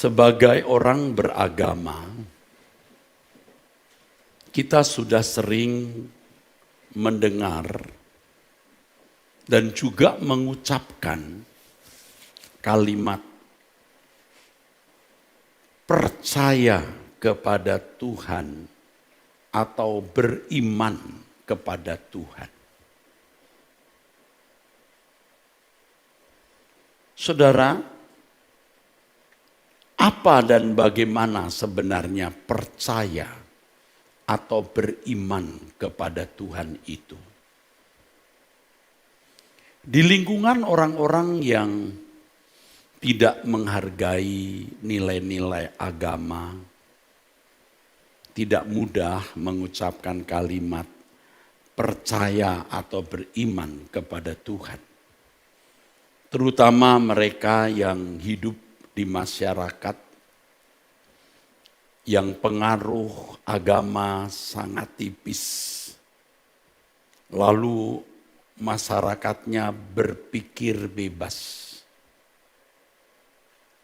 Sebagai orang beragama, kita sudah sering mendengar dan juga mengucapkan kalimat percaya kepada Tuhan atau beriman kepada Tuhan. Saudara, apa dan bagaimana sebenarnya percaya atau beriman kepada Tuhan itu? Di lingkungan orang-orang yang tidak menghargai nilai-nilai agama, tidak mudah mengucapkan kalimat percaya atau beriman kepada Tuhan. Terutama mereka yang hidup di masyarakat yang pengaruh agama sangat tipis. Lalu masyarakatnya berpikir bebas.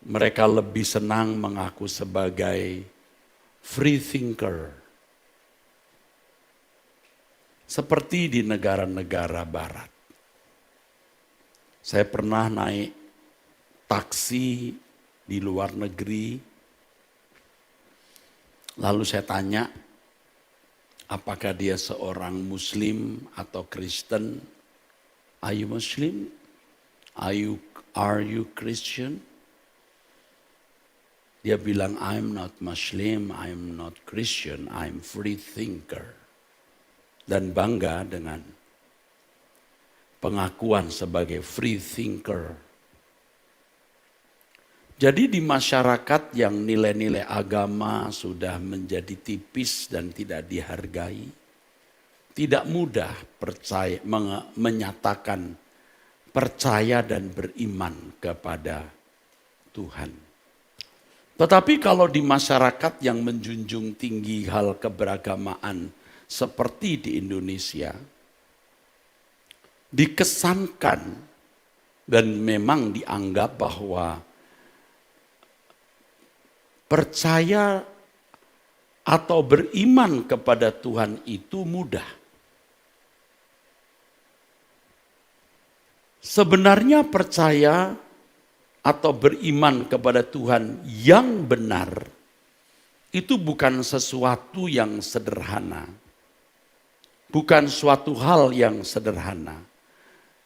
Mereka lebih senang mengaku sebagai free thinker. Seperti di negara-negara barat. Saya pernah naik taksi di luar negeri, lalu saya tanya apakah dia seorang Muslim atau Kristen. Are you Muslim? Are you Christian? Dia bilang, I'm not Muslim, I'm not Christian, I'm free thinker. Dan bangga dengan pengakuan sebagai free thinker. Jadi di masyarakat yang nilai-nilai agama sudah menjadi tipis dan tidak dihargai, tidak mudah menyatakan percaya dan beriman kepada Tuhan. Tetapi kalau di masyarakat yang menjunjung tinggi hal keberagamaan seperti di Indonesia, dikesankan dan memang dianggap bahwa percaya atau beriman kepada Tuhan itu mudah. Sebenarnya percaya atau beriman kepada Tuhan yang benar itu bukan sesuatu yang sederhana. Bukan suatu hal yang sederhana.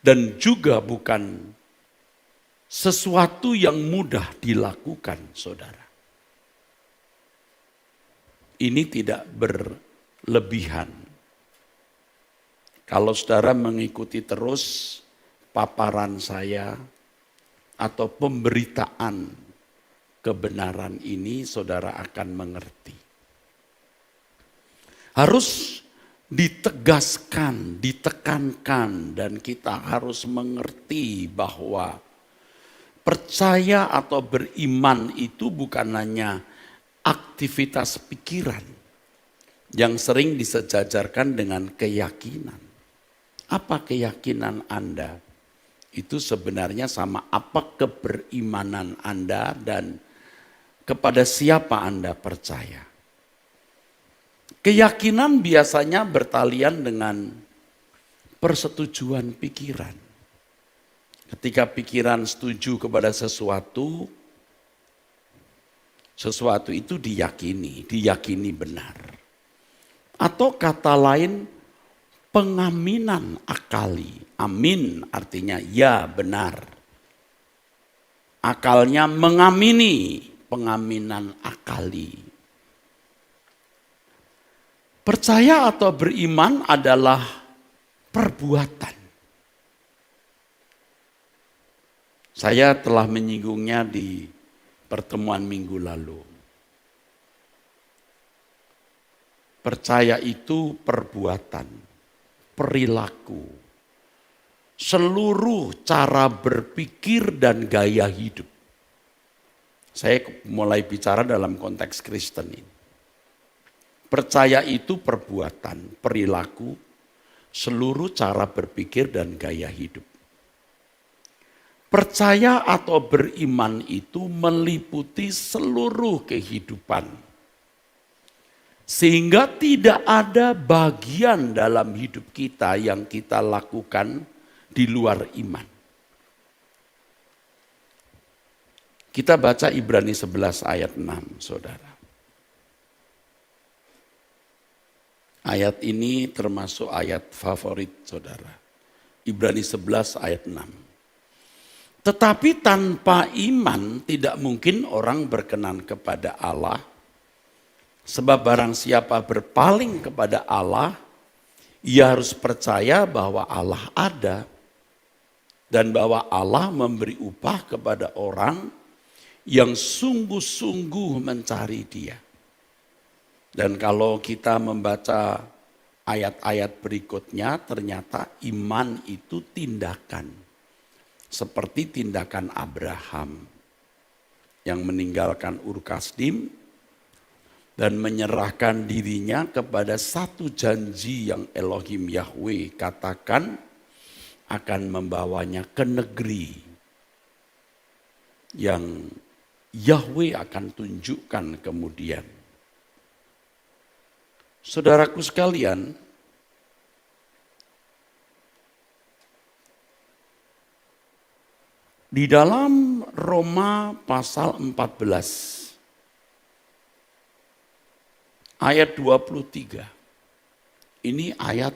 Dan juga bukan sesuatu yang mudah dilakukan, saudara. Ini tidak berlebihan. Kalau saudara mengikuti terus paparan saya atau pemberitaan kebenaran ini, saudara akan mengerti. Harus ditegaskan, ditekankan, dan kita harus mengerti bahwa percaya atau beriman itu bukan hanya aktivitas pikiran yang sering disejajarkan dengan keyakinan. Apa keyakinan Anda? Itu sebenarnya sama apa keberimanan Anda dan kepada siapa Anda percaya. Keyakinan biasanya bertalian dengan persetujuan pikiran. Ketika pikiran setuju kepada sesuatu itu diyakini benar. Atau kata lain, pengaminan akali. Amin artinya ya benar. Akalnya mengamini, pengaminan akali. Percaya atau beriman adalah perbuatan. Saya telah menyinggungnya di pertemuan minggu lalu. Percaya itu perbuatan, perilaku, seluruh cara berpikir dan gaya hidup. Saya mulai bicara dalam konteks Kristen ini. Percaya itu perbuatan, perilaku, seluruh cara berpikir dan gaya hidup. Percaya atau beriman itu meliputi seluruh kehidupan. Sehingga tidak ada bagian dalam hidup kita yang kita lakukan di luar iman. Kita baca Ibrani 11 ayat 6, saudara. Ayat ini termasuk ayat favorit saudara. Ibrani 11 ayat 6. Tetapi tanpa iman tidak mungkin orang berkenan kepada Allah. Sebab barang siapa berpaling kepada Allah, ia harus percaya bahwa Allah ada. Dan bahwa Allah memberi upah kepada orang yang sungguh-sungguh mencari Dia. Dan kalau kita membaca ayat-ayat berikutnya, ternyata iman itu tindakan. Seperti tindakan Abraham yang meninggalkan Ur Kasdim dan menyerahkan dirinya kepada satu janji yang Elohim Yahweh katakan akan membawanya ke negeri yang Yahweh akan tunjukkan kemudian. Saudaraku sekalian, di dalam Roma pasal 14 ayat 23, ini ayat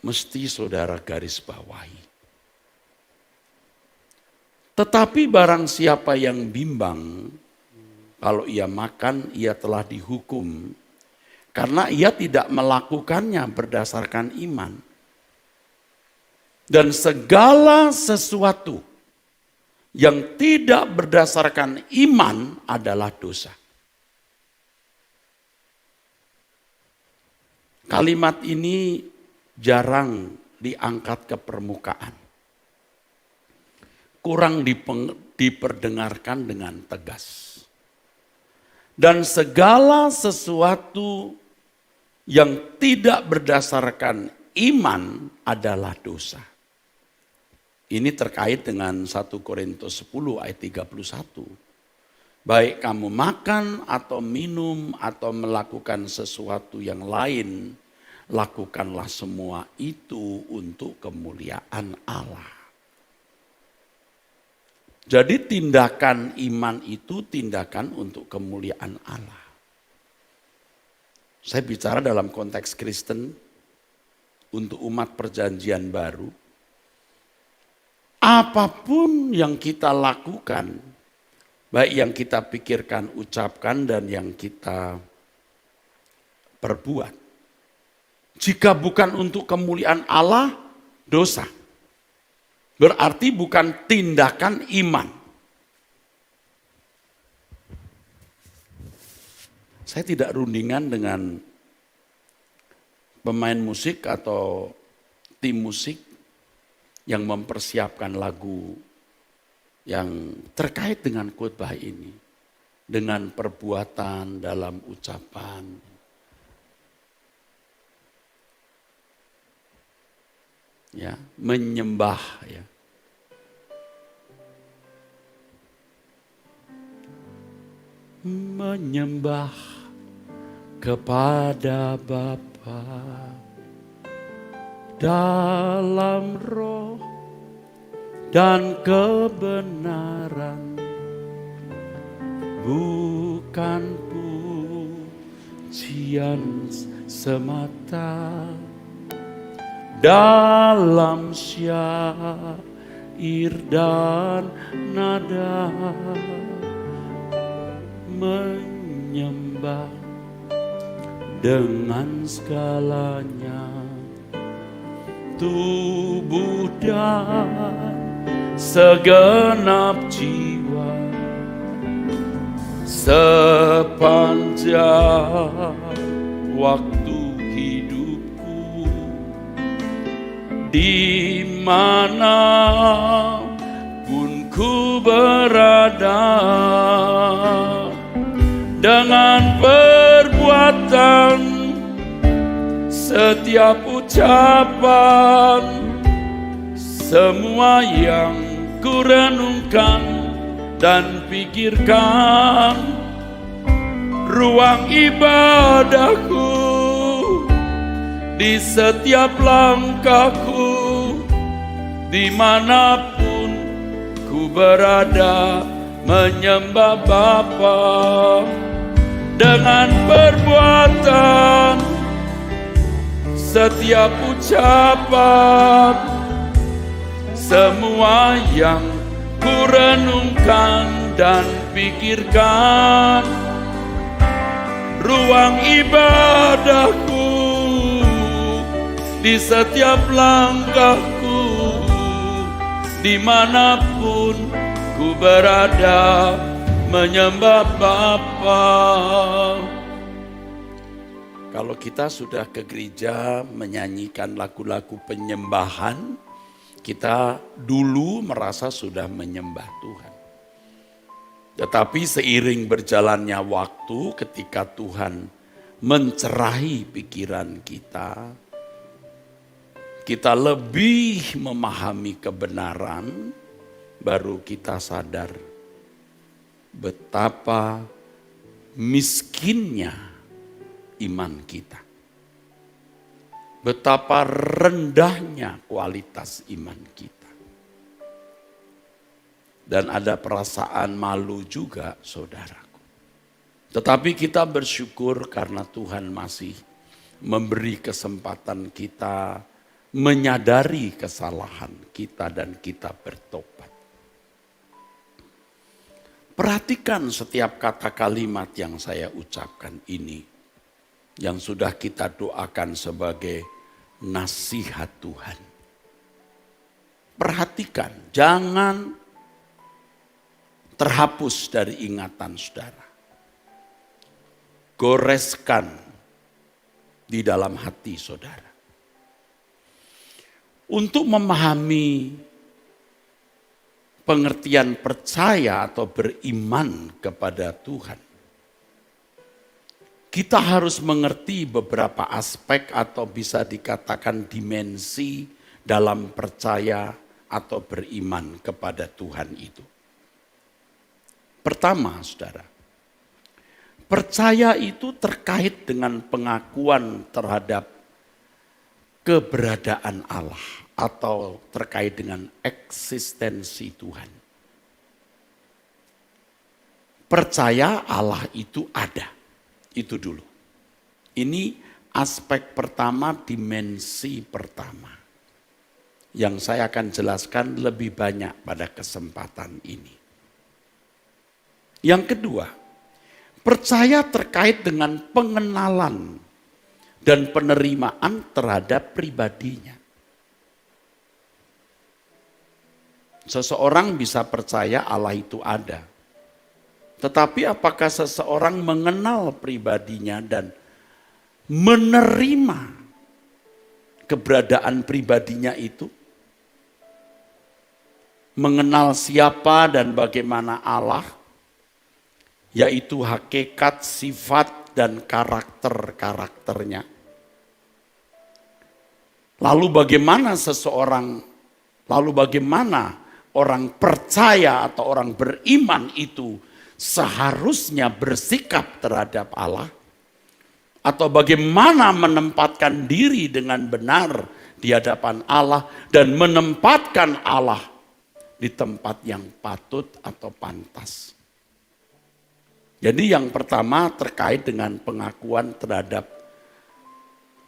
mesti saudara garis bawahi. Tetapi barang siapa yang bimbang, kalau ia makan ia telah dihukum, karena ia tidak melakukannya berdasarkan iman. Dan segala sesuatu yang tidak berdasarkan iman adalah dosa. Kalimat ini jarang diangkat ke permukaan. Kurang diperdengarkan dengan tegas. Dan segala sesuatu yang tidak berdasarkan iman adalah dosa. Ini terkait dengan 1 Korintus 10 ayat 31. Baik kamu makan atau minum atau melakukan sesuatu yang lain, lakukanlah semua itu untuk kemuliaan Allah. Jadi tindakan iman itu tindakan untuk kemuliaan Allah. Saya bicara dalam konteks Kristen untuk umat perjanjian baru. Apapun yang kita lakukan, baik yang kita pikirkan, ucapkan, dan yang kita perbuat, jika bukan untuk kemuliaan Allah, dosa. Berarti bukan tindakan iman. Saya tidak rundingan dengan pemain musik atau tim musik yang mempersiapkan lagu yang terkait dengan khotbah ini. Dengan perbuatan dalam ucapan. Ya, menyembah ya. Menyembah kepada Bapa dalam roh dan kebenaran, bukan pujian semata dalam syair dan nada, menyembah dengan segalanya, tubuh dan segenap jiwa, sepanjang waktu hidupku, di mana pun ku berada, dengan perbuatan setiap ucapan semua yang kurenungkan dan pikirkan, ruang ibadahku di setiap langkahku, dimanapun ku berada, menyembah Bapa dengan perbuatan, setiap ucapan, semua yang kurenungkan dan pikirkan, ruang ibadahku di setiap langkahku, dimanapun ku berada, menyembah Bapa. Kalau kita sudah ke gereja menyanyikan lagu-lagu penyembahan, kita dulu merasa sudah menyembah Tuhan. Tetapi seiring berjalannya waktu, ketika Tuhan mencerahi pikiran kita lebih memahami kebenaran, baru kita sadar betapa miskinnya iman kita. Betapa rendahnya kualitas iman kita. Dan ada perasaan malu juga, saudaraku. Tetapi kita bersyukur karena Tuhan masih memberi kesempatan kita menyadari kesalahan kita dan kita bertobat. Perhatikan setiap kata kalimat yang saya ucapkan ini, yang sudah kita doakan sebagai nasihat Tuhan. Perhatikan, jangan terhapus dari ingatan saudara. Goreskan di dalam hati saudara. Untuk memahami pengertian percaya atau beriman kepada Tuhan, kita harus mengerti beberapa aspek atau bisa dikatakan dimensi dalam percaya atau beriman kepada Tuhan itu. Pertama, saudara, percaya itu terkait dengan pengakuan terhadap keberadaan Allah atau terkait dengan eksistensi Tuhan. Percaya Allah itu ada. Itu dulu. Ini aspek pertama, dimensi pertama. Yang saya akan jelaskan lebih banyak pada kesempatan ini. Yang kedua, percaya terkait dengan pengenalan dan penerimaan terhadap pribadinya. Seseorang bisa percaya Allah itu ada. Tetapi apakah seseorang mengenal pribadinya dan menerima keberadaan pribadinya itu? Mengenal siapa dan bagaimana Allah, yaitu hakikat, sifat, dan karakter-karakternya. Lalu bagaimana orang percaya atau orang beriman itu seharusnya bersikap terhadap Allah, atau bagaimana menempatkan diri dengan benar di hadapan Allah dan menempatkan Allah di tempat yang patut atau pantas. Jadi yang pertama terkait dengan pengakuan terhadap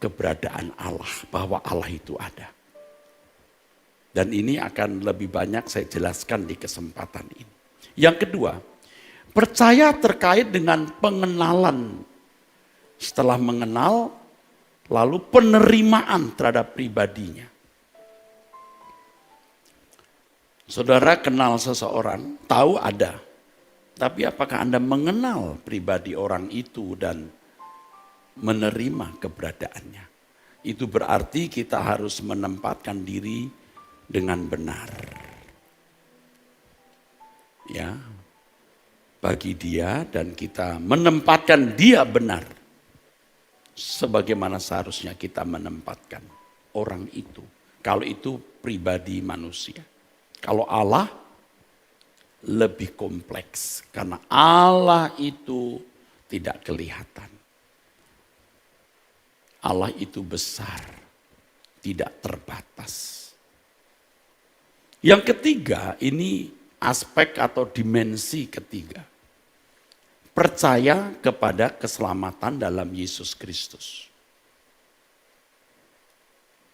keberadaan Allah, bahwa Allah itu ada. Dan ini akan lebih banyak saya jelaskan di kesempatan ini. Yang kedua, percaya terkait dengan pengenalan. Setelah mengenal, lalu penerimaan terhadap pribadinya. Saudara kenal seseorang, tahu ada. Tapi apakah Anda mengenal pribadi orang itu dan menerima keberadaannya? Itu berarti kita harus menempatkan diri dengan benar. Ya, bagi dia dan kita menempatkan dia benar. Sebagaimana seharusnya kita menempatkan orang itu Kalau itu pribadi manusia. Kalau Allah lebih kompleks. Karena Allah itu tidak kelihatan. Allah itu besar, tidak terbatas. Yang ketiga, ini aspek atau dimensi ketiga. Percaya kepada keselamatan dalam Yesus Kristus.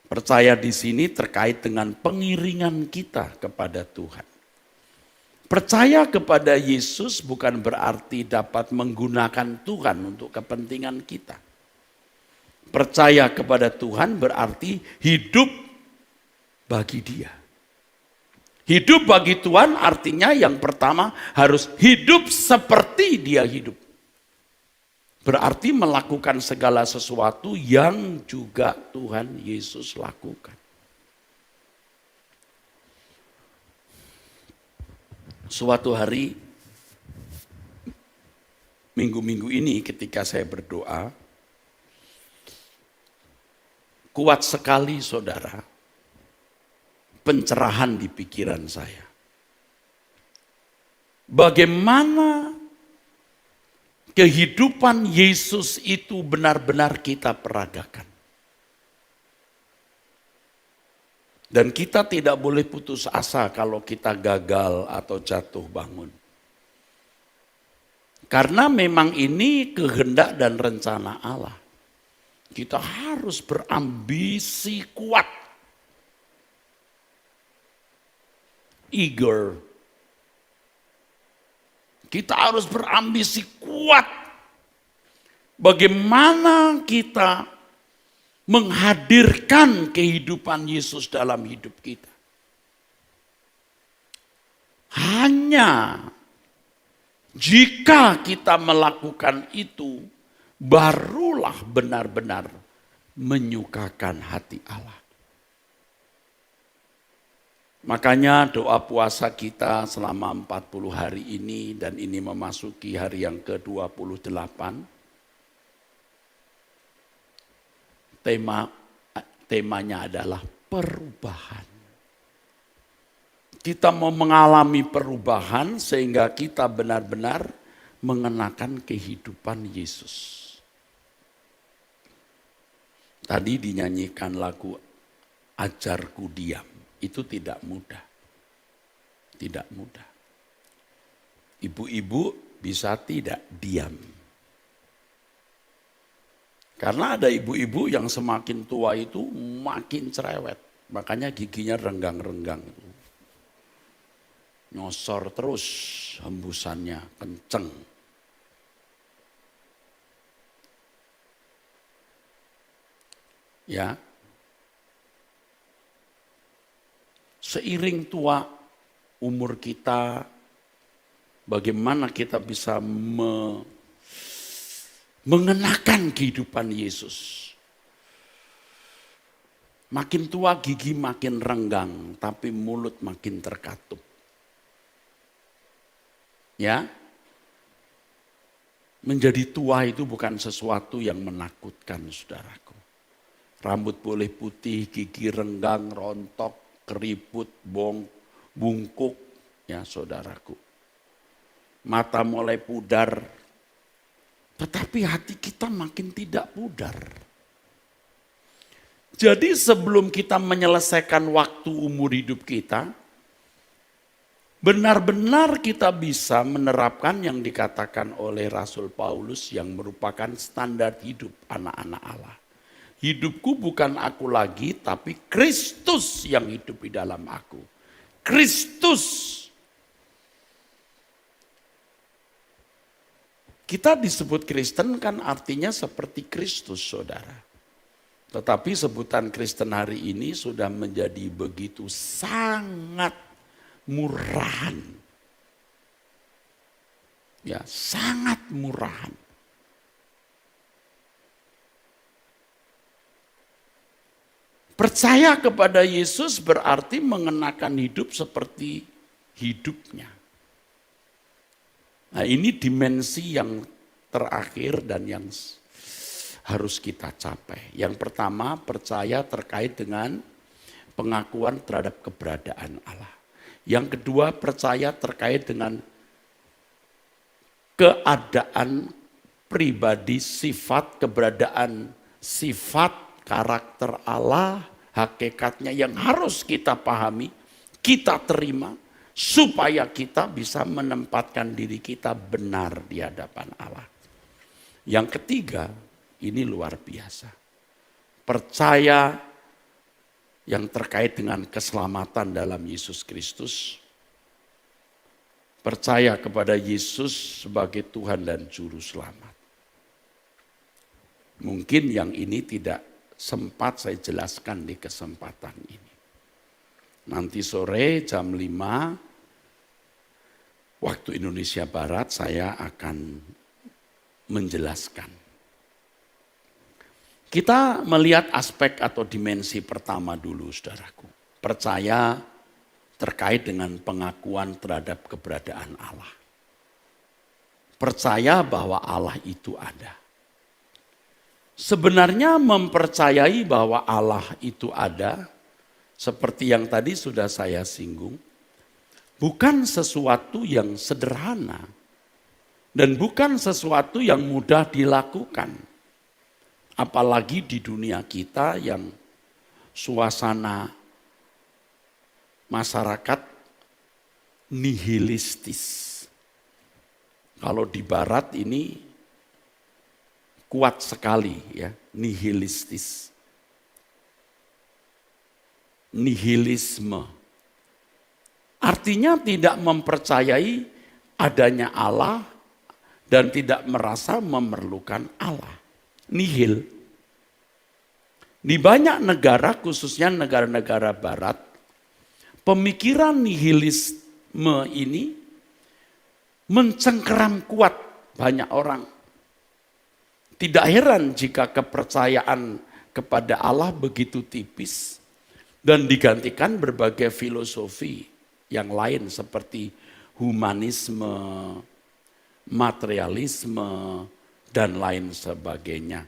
Percaya di sini terkait dengan pengiringan kita kepada Tuhan. Percaya kepada Yesus bukan berarti dapat menggunakan Tuhan untuk kepentingan kita. Percaya kepada Tuhan berarti hidup bagi Dia. Hidup bagi Tuhan artinya yang pertama harus hidup seperti Dia hidup. Berarti melakukan segala sesuatu yang juga Tuhan Yesus lakukan. Suatu hari, minggu-minggu ini ketika saya berdoa, kuat sekali saudara, pencerahan di pikiran saya. Bagaimana kehidupan Yesus itu benar-benar kita peragakan. Dan kita tidak boleh putus asa kalau kita gagal atau jatuh bangun. Karena memang ini kehendak dan rencana Allah. Kita harus berambisi kuat. Eager. Kita harus berambisi kuat. Bagaimana kita menghadirkan kehidupan Yesus dalam hidup kita. Hanya jika kita melakukan itu, barulah benar-benar menyukakan hati Allah. Makanya doa puasa kita selama 40 hari ini dan ini memasuki hari yang ke-28. Temanya adalah perubahan. Kita mau mengalami perubahan sehingga kita benar-benar mengenakan kehidupan Yesus. Tadi dinyanyikan lagu Ajarku Diam. Itu tidak mudah. Tidak mudah. Ibu-ibu bisa tidak diam. Karena ada ibu-ibu yang semakin tua itu makin cerewet. Makanya giginya renggang-renggang. Nyosor terus hembusannya kenceng. Ya. Seiring tua umur kita, bagaimana kita bisa mengenakan kehidupan Yesus. Makin tua gigi makin renggang, tapi mulut makin terkatup. Ya, menjadi tua itu bukan sesuatu yang menakutkan, saudaraku. Rambut boleh putih, gigi renggang, rontok, keriput, bungkuk, ya saudaraku. Mata mulai pudar, tetapi hati kita makin tidak pudar. Jadi sebelum kita menyelesaikan waktu umur hidup kita, benar-benar kita bisa menerapkan yang dikatakan oleh Rasul Paulus yang merupakan standar hidup anak-anak Allah. Hidupku bukan aku lagi, tapi Kristus yang hidup di dalam aku. Kristus. Kita disebut Kristen kan artinya seperti Kristus, saudara. Tetapi sebutan Kristen hari ini sudah menjadi begitu sangat murahan. Ya, sangat murahan. Percaya kepada Yesus berarti mengenakan hidup seperti hidupnya. Nah, ini dimensi yang terakhir dan yang harus kita capai. Yang pertama, percaya terkait dengan pengakuan terhadap keberadaan Allah. Yang kedua, percaya terkait dengan keadaan pribadi, sifat, keberadaan, sifat, karakter Allah, hakikatnya yang harus kita pahami, kita terima, supaya kita bisa menempatkan diri kita benar di hadapan Allah. Yang ketiga, ini luar biasa. Percaya yang terkait dengan keselamatan dalam Yesus Kristus. Percaya kepada Yesus sebagai Tuhan dan Juru Selamat. Mungkin yang ini tidak sempat saya jelaskan di kesempatan ini. Nanti sore jam 5 waktu Indonesia Barat saya akan menjelaskan. Kita melihat aspek atau dimensi pertama dulu, saudaraku. Percaya terkait dengan pengakuan terhadap keberadaan Allah. Percaya bahwa Allah itu ada. Sebenarnya mempercayai bahwa Allah itu ada, seperti yang tadi sudah saya singgung, bukan sesuatu yang sederhana dan bukan sesuatu yang mudah dilakukan. Apalagi di dunia kita yang suasana masyarakat nihilistis. Kalau di barat ini kuat sekali ya, nihilistis. Nihilisme. Artinya tidak mempercayai adanya Allah dan tidak merasa memerlukan Allah. Nihil. Di banyak negara, khususnya negara-negara barat, pemikiran nihilisme ini mencengkeram kuat banyak orang. Tidak heran jika kepercayaan kepada Allah begitu tipis dan digantikan berbagai filosofi yang lain seperti humanisme, materialisme, dan lain sebagainya.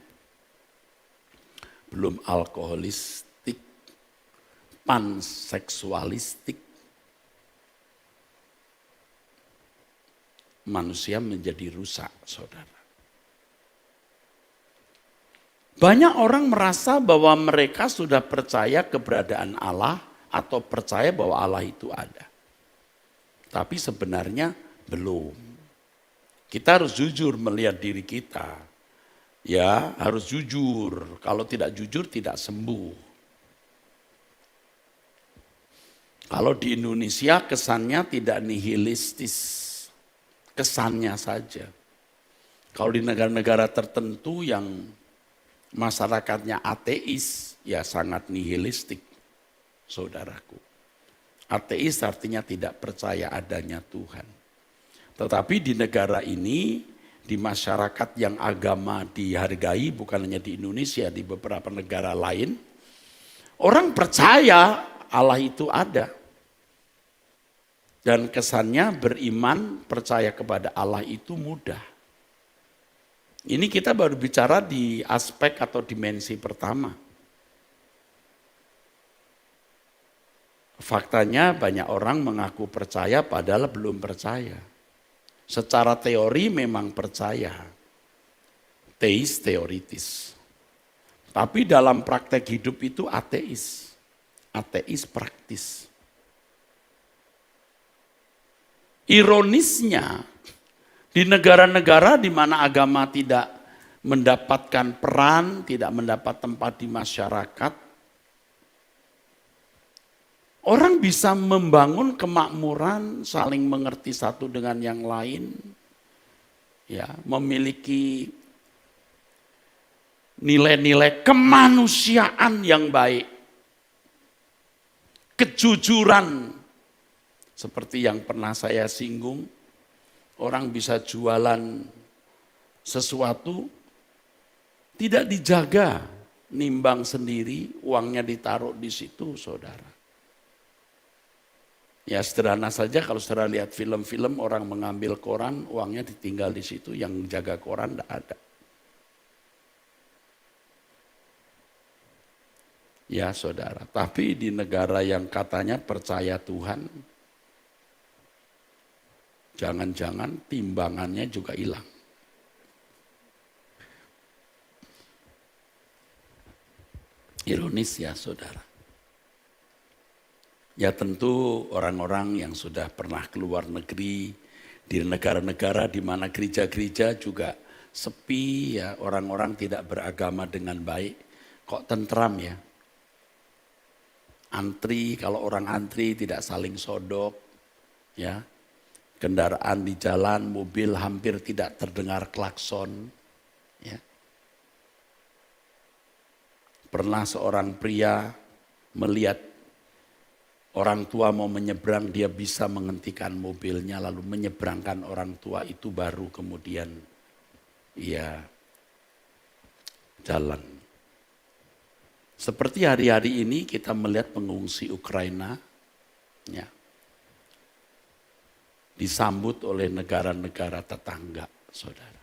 Belum alkoholistik, panseksualistik. Manusia menjadi rusak, saudara. Banyak orang merasa bahwa mereka sudah percaya keberadaan Allah atau percaya bahwa Allah itu ada. Tapi sebenarnya belum. Kita harus jujur melihat diri kita. Ya, harus jujur. Kalau tidak jujur tidak sembuh. Kalau di Indonesia kesannya tidak nihilistis. Kesannya saja. Kalau di negara-negara tertentu yang masyarakatnya ateis, ya sangat nihilistik, saudaraku. Ateis artinya tidak percaya adanya Tuhan. Tetapi di negara ini, di masyarakat yang agama dihargai, bukan hanya di Indonesia, di beberapa negara lain, orang percaya Allah itu ada. Dan kesannya beriman, percaya kepada Allah itu mudah. Ini kita baru bicara di aspek atau dimensi pertama. Faktanya banyak orang mengaku percaya padahal belum percaya. Secara teori memang percaya, teis teoritis. Tapi dalam praktek hidup itu ateis, ateis praktis. Ironisnya, di negara-negara di mana agama tidak mendapatkan peran, tidak mendapat tempat di masyarakat, orang bisa membangun kemakmuran, saling mengerti satu dengan yang lain, ya, memiliki nilai-nilai kemanusiaan yang baik, kejujuran, seperti yang pernah saya singgung, orang bisa jualan sesuatu, tidak dijaga, nimbang sendiri, uangnya ditaruh di situ, saudara. Ya sederhana saja kalau saudara lihat film-film orang mengambil koran, uangnya ditinggal di situ, yang jaga koran tidak ada. Ya saudara, tapi di negara yang katanya percaya Tuhan, jangan-jangan timbangannya juga hilang. Ironis ya saudara. Ya tentu orang-orang yang sudah pernah keluar negeri, di negara-negara di mana gereja-gereja juga sepi ya, orang-orang tidak beragama dengan baik, kok tentram ya. Antri, kalau orang antri tidak saling sodok, ya. Kendaraan di jalan, mobil hampir tidak terdengar klakson, ya. Pernah seorang pria melihat orang tua mau menyeberang, dia bisa menghentikan mobilnya lalu menyeberangkan orang tua itu, baru kemudian ia jalan. Seperti hari-hari ini kita melihat pengungsi Ukraina ya, disambut oleh negara-negara tetangga, saudara.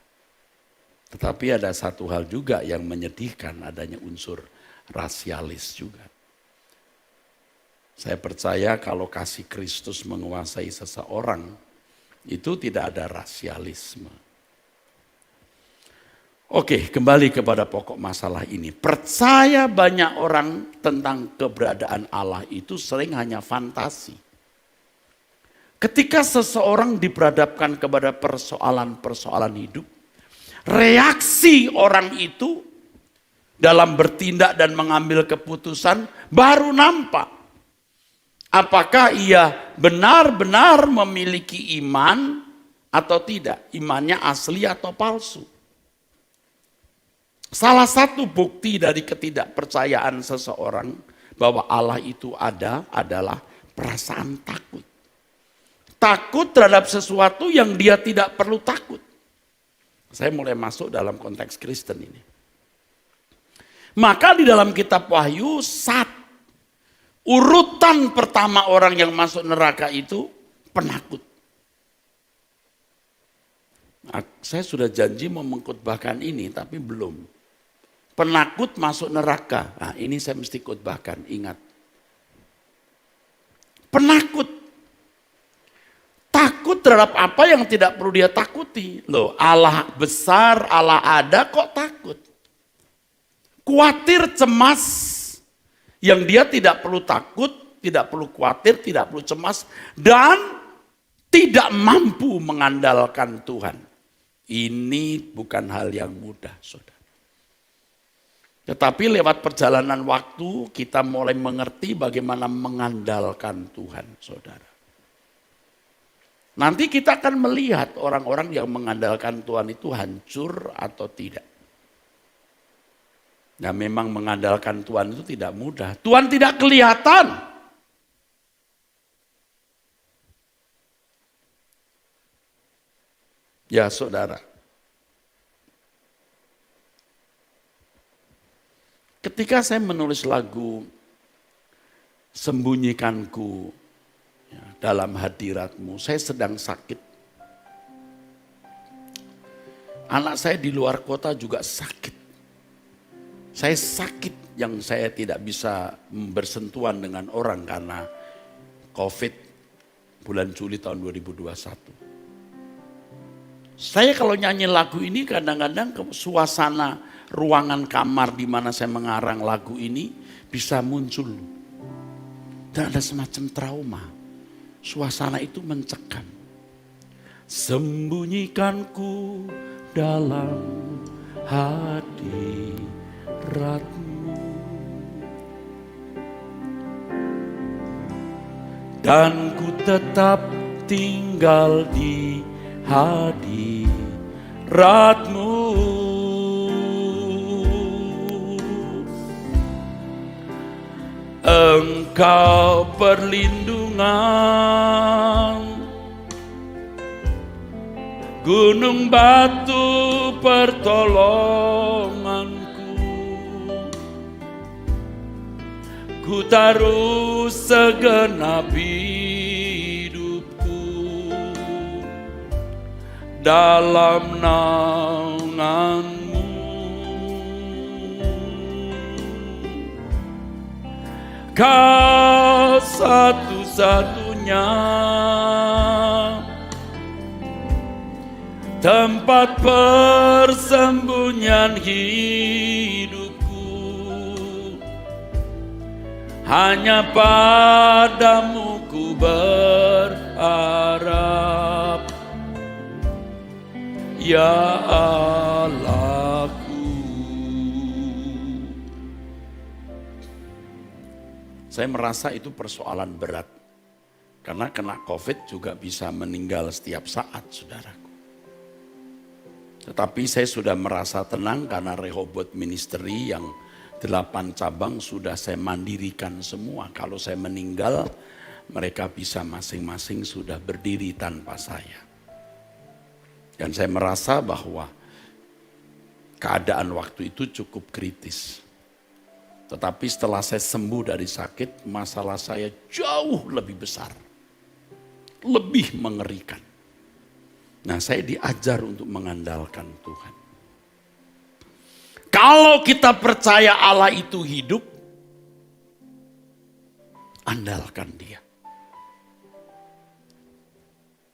Tetapi ada satu hal juga yang menyedihkan, adanya unsur rasialis juga. Saya percaya kalau kasih Kristus menguasai seseorang, itu tidak ada rasialisme. Oke, kembali kepada pokok masalah ini. Percaya banyak orang tentang keberadaan Allah itu sering hanya fantasi. Ketika seseorang diperhadapkan kepada persoalan-persoalan hidup, reaksi orang itu dalam bertindak dan mengambil keputusan baru nampak apakah ia benar-benar memiliki iman atau tidak, imannya asli atau palsu. Salah satu bukti dari ketidakpercayaan seseorang bahwa Allah itu ada adalah perasaan takut. Takut terhadap sesuatu yang dia tidak perlu takut. Saya mulai masuk dalam konteks Kristen ini. Maka di dalam kitab Wahyu, urutan pertama orang yang masuk neraka itu penakut. Saya sudah janji mau mengkhotbahkan ini, tapi belum. Penakut masuk neraka. Nah, ini saya mesti khotbahkan, ingat. Penakut. Takut terhadap apa yang tidak perlu dia takuti. Loh, Allah besar, Allah ada, kok takut? Khawatir, cemas, yang dia tidak perlu takut, tidak perlu khawatir, tidak perlu cemas, dan tidak mampu mengandalkan Tuhan. Ini bukan hal yang mudah, saudara. Tetapi lewat perjalanan waktu kita mulai mengerti bagaimana mengandalkan Tuhan, saudara. Nanti kita akan melihat orang-orang yang mengandalkan Tuhan itu hancur atau tidak. Nah, memang mengandalkan Tuhan itu tidak mudah. Tuhan tidak kelihatan. Ya saudara. Ketika saya menulis lagu Sembunyikanku ya, dalam hadiratmu, saya sedang sakit. Anak saya di luar kota juga sakit. Saya sakit yang saya tidak bisa bersentuhan dengan orang karena COVID bulan Juli tahun 2021. Saya kalau nyanyi lagu ini kadang-kadang suasana ruangan kamar di mana saya mengarang lagu ini bisa muncul. Dan ada semacam trauma. Suasana itu mencekam. Sembunyikanku dalam hadiratmu, dan ku tetap tinggal di hadiratmu. Engkau perlindungan, gunung batu pertolonganku. Ku taruh segenap hidupku dalam naunganmu. Kau satu-satunya tempat persembunyian hidupku, hanya padamu ku berharap, ya Allahku. Saya merasa itu persoalan berat. Karena kena COVID juga bisa meninggal setiap saat, saudaraku. Tetapi saya sudah merasa tenang karena Rehoboth Ministry yang 8 cabang sudah saya mandirikan semua. Kalau saya meninggal, mereka bisa masing-masing sudah berdiri tanpa saya. Dan saya merasa bahwa keadaan waktu itu cukup kritis. Tetapi setelah saya sembuh dari sakit, masalah saya jauh lebih besar. Lebih mengerikan. Nah, saya diajar untuk mengandalkan Tuhan. Kalau kita percaya Allah itu hidup, andalkan Dia.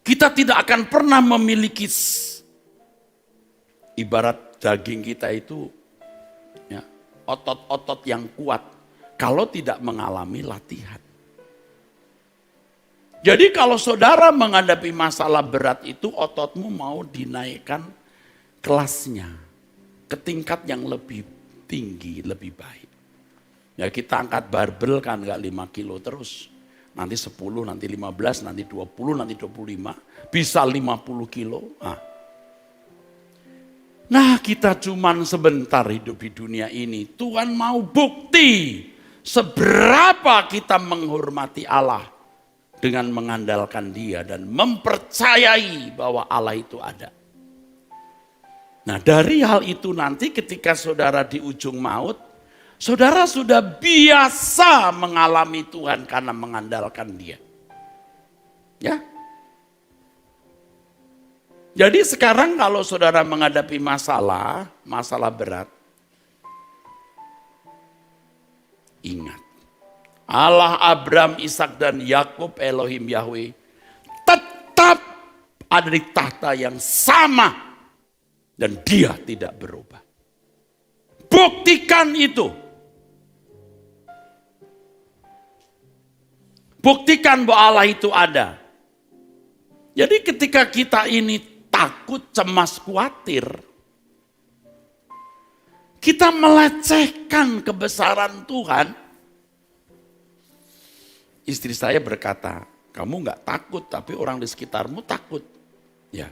Kita tidak akan pernah memiliki ibarat daging kita itu otot-otot yang kuat kalau tidak mengalami latihan. Jadi kalau saudara menghadapi masalah berat itu, ototmu mau dinaikkan kelasnya ke tingkat yang lebih tinggi, lebih baik. Ya kita angkat barbel kan gak 5 kilo terus. Nanti 10, nanti 15, nanti 20, nanti 25. Bisa 50 kilo. Nah kita cuman sebentar hidup di dunia ini. Tuhan mau bukti seberapa kita menghormati Allah dengan mengandalkan Dia dan mempercayai bahwa Allah itu ada. Nah dari hal itu nanti ketika saudara di ujung maut, saudara sudah biasa mengalami Tuhan karena mengandalkan Dia. Ya. Jadi sekarang kalau saudara menghadapi masalah berat, ingat, Allah Abraham, Ishak dan Yakub, Elohim Yahweh, tetap ada di tahta yang sama dan Dia tidak berubah. Buktikan itu. Buktikan bahwa Allah itu ada. Jadi ketika kita ini takut, cemas, khawatir, kita melecehkan kebesaran Tuhan. Istri saya berkata, kamu gak takut tapi orang di sekitarmu takut. Ya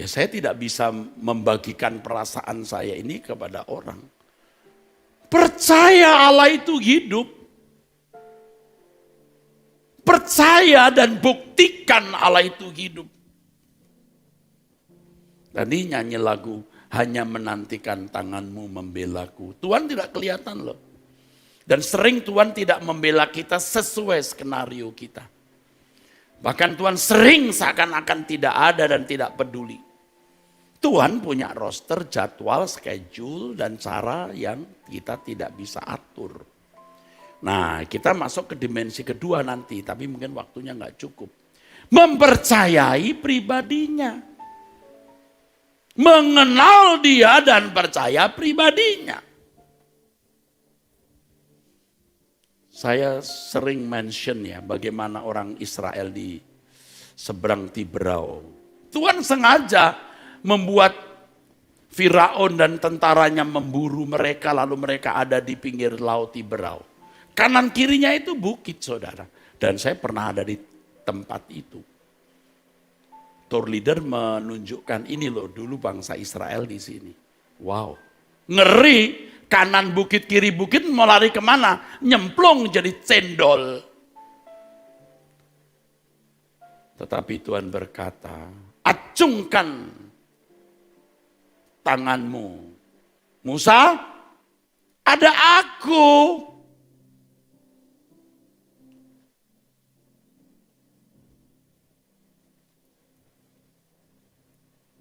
saya tidak bisa membagikan perasaan saya ini kepada orang. Percaya Allah itu hidup. Percaya dan buktikan Allah itu hidup. Tadi nyanyi lagu, hanya menantikan tanganmu membelaku. Tuhan tidak kelihatan loh. Dan sering Tuhan tidak membela kita sesuai skenario kita. Bahkan Tuhan sering seakan-akan tidak ada dan tidak peduli. Tuhan punya roster, jadwal, schedule, dan cara yang kita tidak bisa atur. Nah kita masuk ke dimensi kedua nanti, tapi mungkin waktunya nggak cukup. Mempercayai pribadinya. Mengenal Dia dan percaya pribadinya. Saya sering mention ya bagaimana orang Israel di seberang Tiberau. Tuhan sengaja membuat Firaun dan tentaranya memburu mereka lalu mereka ada di pinggir laut Tiberau. Kanan kirinya itu bukit saudara. Dan saya pernah ada di tempat itu. Tour leader menunjukkan ini loh dulu bangsa Israel di sini. Wow, ngeri, kanan bukit kiri bukit mau lari kemana? Nyemplung jadi cendol. Tetapi Tuhan berkata, acungkan tanganmu. Musa, ada aku.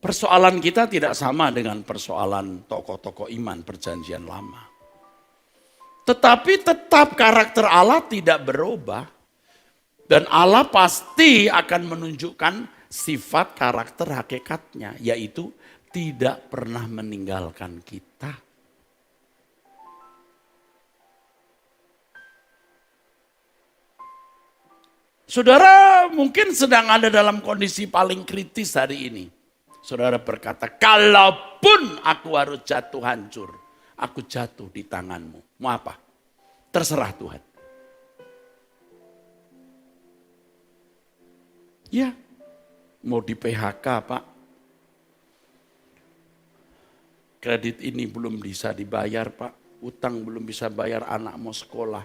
Persoalan kita tidak sama dengan persoalan tokoh-tokoh iman perjanjian lama. Tetapi tetap karakter Allah tidak berubah. Dan Allah pasti akan menunjukkan sifat karakter hakikatnya, yaitu tidak pernah meninggalkan kita. Saudara mungkin sedang ada dalam kondisi paling kritis hari ini. Saudara berkata, kalaupun aku harus jatuh hancur, aku jatuh di tanganmu. Mau apa? Terserah Tuhan. Ya, mau di PHK Pak. Kredit ini belum bisa dibayar Pak. Utang belum bisa bayar, anak mau sekolah.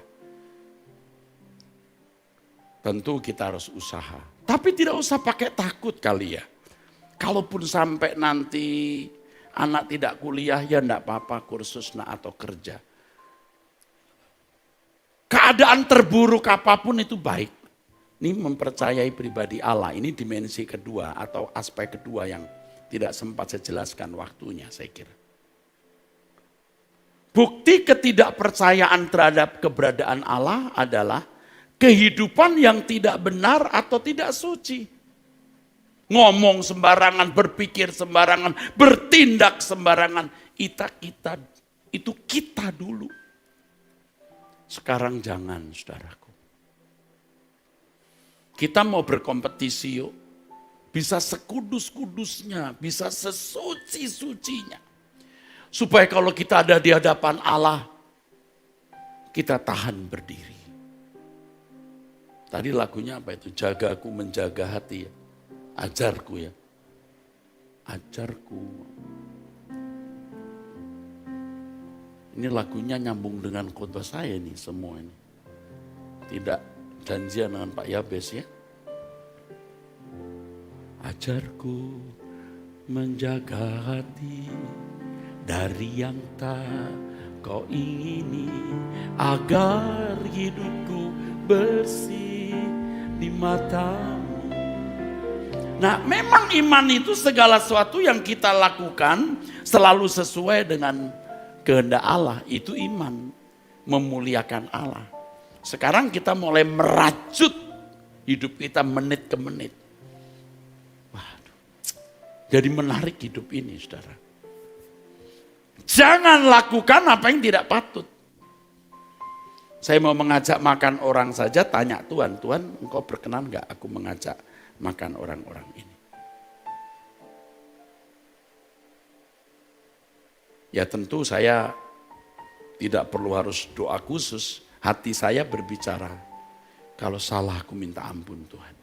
Tentu kita harus usaha. Tapi tidak usah pakai takut kali ya. Kalaupun sampai nanti anak tidak kuliah, ya enggak apa-apa, kursus atau kerja. Keadaan terburuk apapun itu baik. Ini mempercayai pribadi Allah. Ini dimensi kedua atau aspek kedua yang tidak sempat saya jelaskan waktunya, saya kira. Bukti ketidakpercayaan terhadap keberadaan Allah adalah kehidupan yang tidak benar atau tidak suci. Ngomong sembarangan, berpikir sembarangan, bertindak sembarangan. Itu kita dulu. Sekarang jangan, saudaraku. Kita mau berkompetisi yuk. Bisa sekudus-kudusnya, bisa sesuci-sucinya. Supaya kalau kita ada di hadapan Allah, kita tahan berdiri. Tadi lagunya apa itu? Jagaku menjaga hati ya. Ajarku ya. Ajarku. Ini lagunya nyambung dengan khotbah saya nih semua ini. Tidak janjian dengan Pak Yabes ya. Ajarku menjaga hati dari yang tak kau ingini, agar hidupku bersih di matamu. Nah, memang iman itu segala sesuatu yang kita lakukan selalu sesuai dengan kehendak Allah. Itu iman, memuliakan Allah. Sekarang kita mulai merajut hidup kita menit ke menit. Waduh, jadi menarik hidup ini, saudara. Jangan lakukan apa yang tidak patut. Saya mau mengajak makan orang saja, tanya Tuhan, Tuhan engkau berkenan gak aku mengajak makan orang-orang ini? Ya tentu saya tidak perlu harus doa khusus, hati saya berbicara, kalau salah aku minta ampun Tuhan.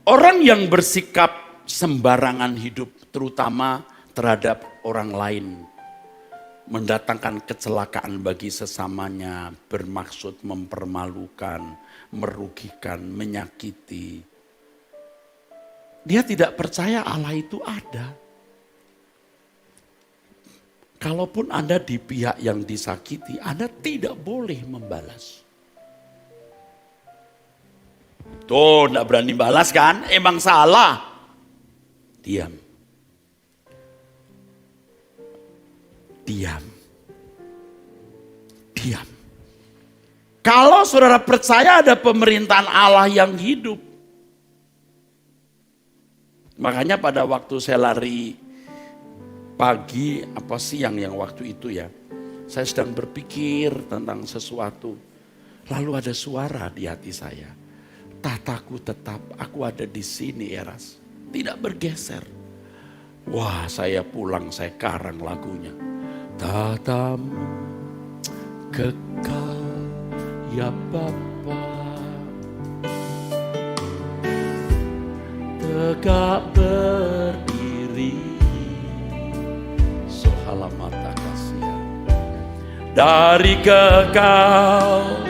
Orang yang bersikap sembarangan hidup, terutama terhadap orang lain, mendatangkan kecelakaan bagi sesamanya, bermaksud mempermalukan, merugikan, menyakiti. Dia tidak percaya Allah itu ada. Kalaupun Anda di pihak yang disakiti, Anda tidak boleh membalas. Tuh, enggak berani balas kan? Emang salah. Diam. Diam. Diam. Kalau saudara percaya ada pemerintahan Allah yang hidup. Makanya pada waktu saya lari pagi apa siang yang waktu itu ya. Saya sedang berpikir tentang sesuatu. Lalu ada suara di hati saya. Tataku tetap, aku ada di sini Eras. Tidak bergeser. Wah, saya pulang, saya karang lagunya. Tatamu kekal ya Bapa, tegak berdiri, sohalamata kasih dari kekal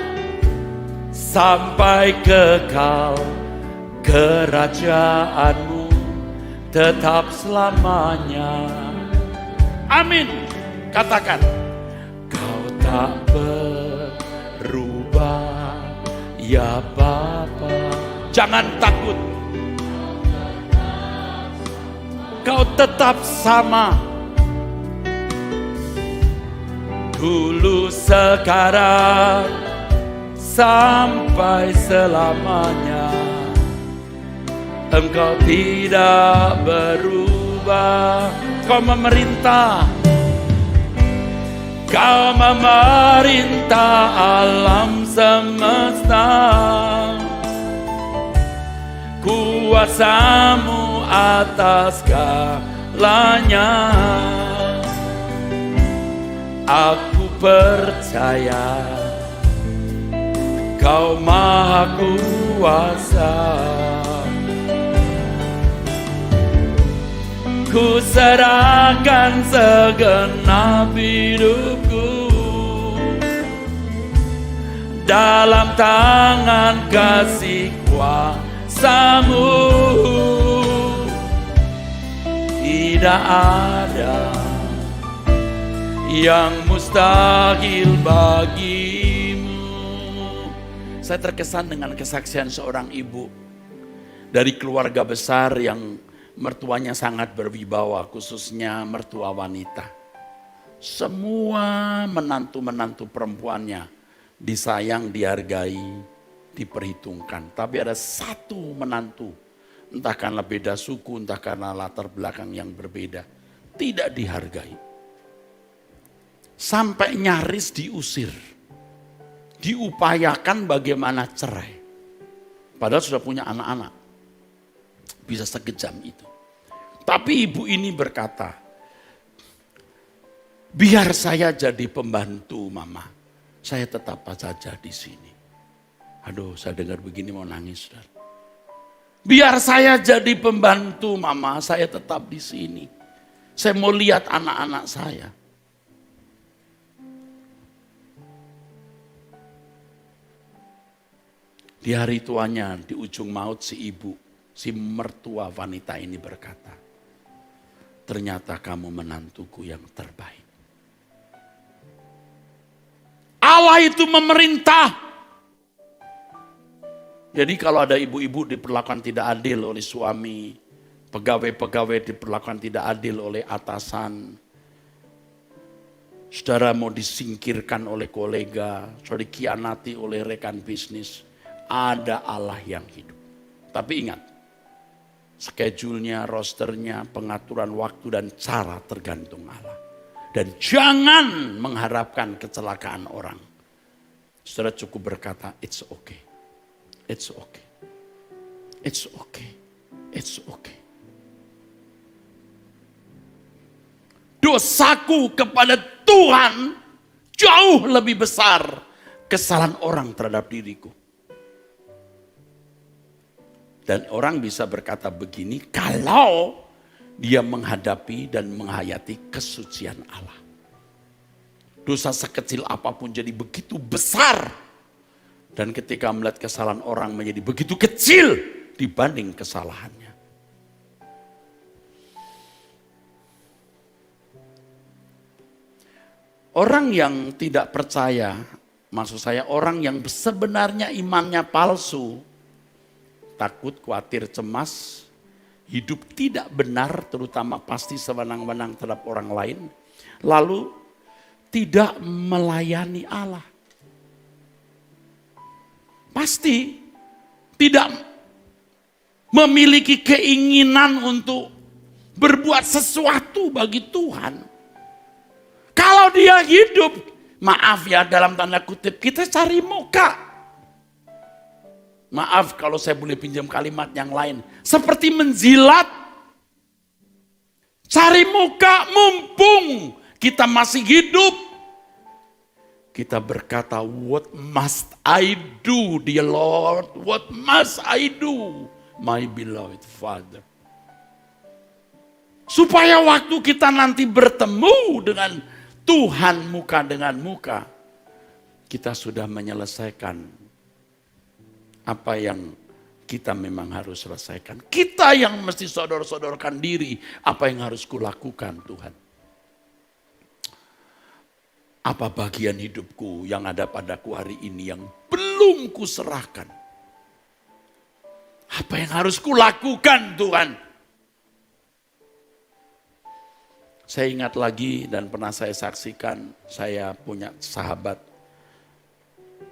sampai kekal, kerajaanmu tetap selamanya. Amin. Katakan, kau tak berubah ya Bapa. Jangan takut. Kau tetap sama, dulu, sekarang, sampai selamanya. Engkau tidak berubah. Kau memerintah, Kau memerintah alam semesta. Kuasa-Mu atas segalanya. Aku percaya Kau Maha Kuasa. Ku serahkan segenap hidupku dalam tangan kasih kuasa-Mu. Tidak ada yang mustahil bagimu. Saya terkesan dengan kesaksian seorang ibu dari keluarga besar yang mertuanya sangat berwibawa, khususnya mertua wanita. Semua menantu-menantu perempuannya disayang, dihargai, diperhitungkan. Tapi ada satu menantu, entah karena beda suku, entah karena latar belakang yang berbeda, tidak dihargai. Sampai nyaris diusir. Diupayakan bagaimana cerai. Padahal sudah punya anak-anak. Bisa sekejam itu. Tapi ibu ini berkata, biar saya jadi pembantu mama, saya tetap saja di sini. Aduh, saya dengar begini mau nangis, saudara. Biar saya jadi pembantu mama, saya tetap di sini. Saya mau lihat anak-anak saya. Di hari tuanya, di ujung maut si ibu, si mertua wanita ini berkata, ternyata kamu menantuku yang terbaik. Allah itu memerintah. Jadi kalau ada ibu-ibu diperlakukan tidak adil oleh suami, pegawai-pegawai diperlakukan tidak adil oleh atasan, saudara mau disingkirkan oleh kolega, saudara dikhianati oleh rekan bisnis, ada Allah yang hidup. Tapi ingat, schedule-nya, rosternya, pengaturan waktu dan cara tergantung Allah. Dan jangan mengharapkan kecelakaan orang. Saudara cukup berkata, it's okay. It's okay. It's okay. It's okay. Dosaku kepada Tuhan jauh lebih besar kesalahan orang terhadap diriku. Dan orang bisa berkata begini kalau dia menghadapi dan menghayati kesucian Allah. Dosa sekecil apapun jadi begitu besar. Dan ketika melihat kesalahan orang menjadi begitu kecil dibanding kesalahannya. Orang yang tidak percaya, maksud saya orang yang sebenarnya imannya palsu, takut, khawatir, cemas, hidup tidak benar, terutama pasti sewenang-wenang terhadap orang lain, lalu tidak melayani Allah. Pasti tidak memiliki keinginan untuk berbuat sesuatu bagi Tuhan. Kalau dia hidup, maaf ya dalam tanda kutip, kita cari muka. Maaf kalau saya boleh pinjam kalimat yang lain. Seperti menjilat. Cari muka mumpung kita masih hidup. Kita berkata, what must I do, dear Lord? What must I do, my beloved Father? Supaya waktu kita nanti bertemu dengan Tuhan muka dengan muka, kita sudah menyelesaikan apa yang kita memang harus selesaikan. Kita yang mesti sodor-sodorkan diri, apa yang harus kulakukan Tuhan. Apa bagian hidupku yang ada padaku hari ini yang belum kuserahkan? Apa yang harus kulakukan Tuhan? Saya ingat lagi dan pernah saya saksikan, saya punya sahabat.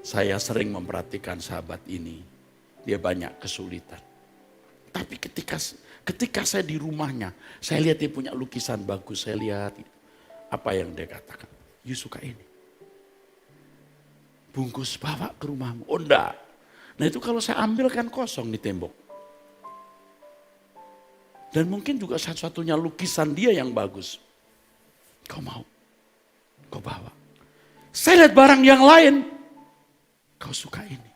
Saya sering memperhatikan sahabat ini. Dia banyak kesulitan. Tapi ketika saya di rumahnya, saya lihat dia punya lukisan bagus. Saya lihat apa yang dia katakan. You suka ini. Bungkus bawa ke rumahmu. Oh enggak. Nah itu kalau saya ambil kan kosong di tembok. Dan mungkin juga satu-satunya lukisan dia yang bagus. Kau mau, kau bawa. Saya lihat barang yang lain, kau suka ini.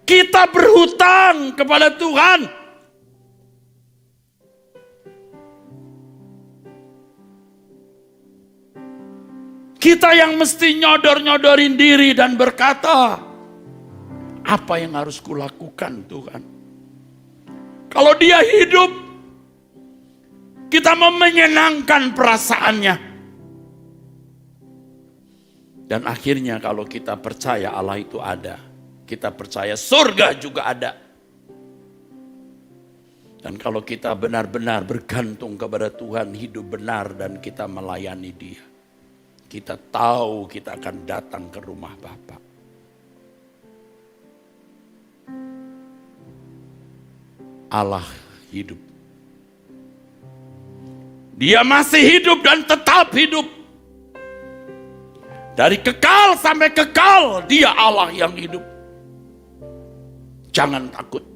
Kita berhutang kepada Tuhan. Kita yang mesti nyodor-nyodorin diri dan berkata, apa yang harus kulakukan Tuhan? Kalau dia hidup, kita mau menyenangkan perasaannya. Dan akhirnya kalau kita percaya Allah itu ada, kita percaya surga juga ada. Dan kalau kita benar-benar bergantung kepada Tuhan, hidup benar dan kita melayani Dia, kita tahu kita akan datang ke rumah Bapa. Allah hidup. Dia masih hidup dan tetap hidup. Dari kekal sampai kekal, Dia Allah yang hidup. Jangan takut.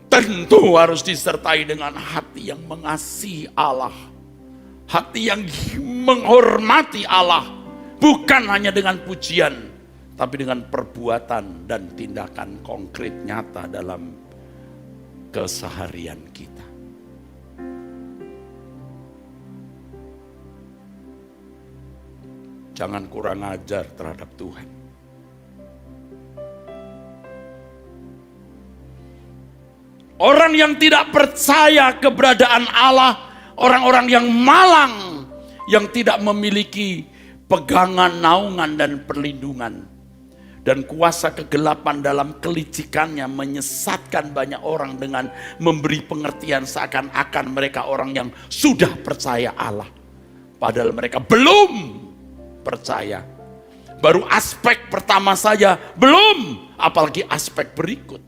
Tentu harus disertai dengan hati yang mengasihi Allah. Hati yang menghormati Allah. Bukan hanya dengan pujian, tapi dengan perbuatan dan tindakan konkret nyata dalam keseharian kita. Jangan kurang ajar terhadap Tuhan. Orang yang tidak percaya keberadaan Allah, orang-orang yang malang, yang tidak memiliki pegangan, naungan, dan perlindungan. Dan kuasa kegelapan dalam kelicikannya menyesatkan banyak orang dengan memberi pengertian seakan-akan mereka orang yang sudah percaya Allah. Padahal mereka belum percaya. Baru aspek pertama saja belum, apalagi aspek berikut.